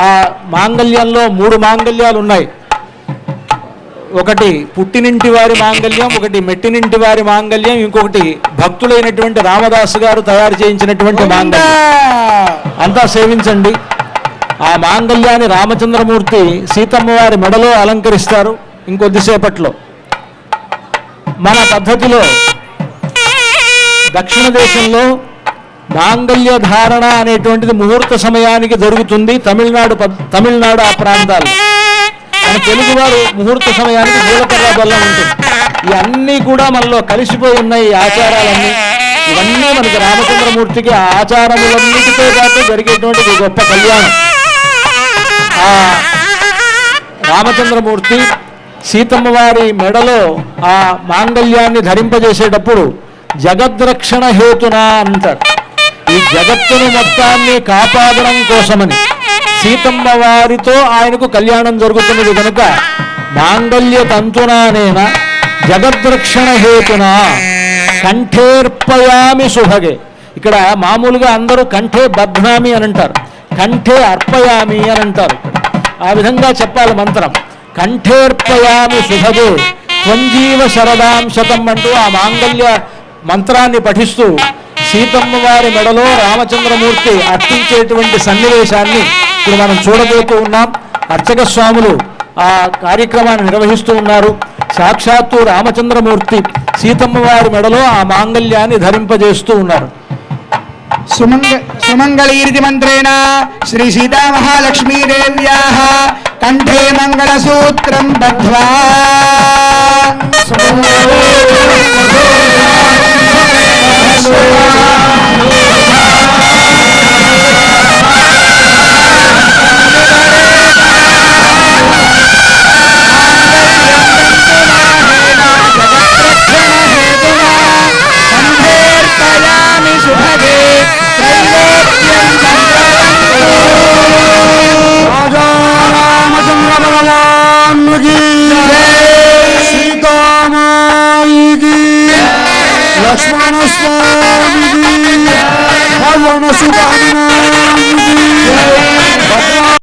ఆ మాంగళ్యంలో 3 మాంగళ్యాలు ఉన్నాయి. ఒకటి పుట్టినింటి వారి మాంగళ్యం, ఒకటి మెట్టినింటి వారి మాంగళ్యం, ఇంకొకటి భక్తులైనటువంటి రామదాసు గారు తయారు చేయించినటువంటి మాంగళ్యం. అంతా సేవించండి. ఆ మాంగళ్యాన్ని రామచంద్రమూర్తి సీతమ్మ వారి మెడలో అలంకరిస్తారు ఇంకొద్దిసేపట్లో. మన పద్ధతిలో దక్షిణ దేశంలో మాంగళ్య ధారణ అనేటువంటిది ముహూర్త సమయానికి జరుగుతుంది. తమిళనాడు ఆ ప్రాంతాలు. మన తెలుగువారు ముహూర్త సమయానికి జీలకర్ర బెల్లం ఉంటుంది. ఇవన్నీ కూడా మనలో కలిసిపోయి ఉన్నాయి. ఈ ఆచారాలన్నీ ఇవన్నీ మనకి రామచంద్రమూర్తికి ఆ ఆచారములన్నిటితో పాటు జరిగేటువంటి గొప్ప కళ్యాణం. ఆ రామచంద్రమూర్తి సీతమ్మ వారి మెడలో ఆ మాంగళ్యాన్ని ధరింపజేసేటప్పుడు జగద్రక్షణ హేతున అంటారు. ఈ జగత్తును మొత్తాన్ని కాపాడడం కోసమని సీతమ్మ వారితో ఆయనకు కళ్యాణం జరుగుతున్నది కనుక మాంగళ్య తంతునానేన జగద్రక్షణ హేతున కంఠేర్పయామి శుభగే. ఇక్కడ మామూలుగా అందరూ కంఠే బధ్నామి అని అంటారు, కంఠే అర్పయామి అని అంటారు. ఆ విధంగా చెప్పాలి మంత్రం. కంఠేర్పయామి శుభగే త్వంజీవ శరదాం శతం అంటూ ఆ మాంగళ్య మంత్రాన్ని పఠిస్తూ సీతమ్మ వారి మెడలో రామచంద్రమూర్తి అర్పించేటువంటి సన్నివేశాన్ని ఇప్పుడు మనం చూడబోతూ ఉన్నాం. అర్చక స్వాములు ఆ కార్యక్రమాన్ని నిర్వహిస్తూ ఉన్నారు. సాక్షాత్తు రామచంద్రమూర్తి సీతమ్మ వారి మెడలో ఆ మాంగళ్యాన్ని ధరింపజేస్తూ ఉన్నారు. సుమంగళీరితి మంత్రేణ శ్రీ సీతా మహాలక్ష్మీదేవ్యాః కంఠే మంగళసూత్రం బద్ధ్వా లక్ష్మణ స్వామి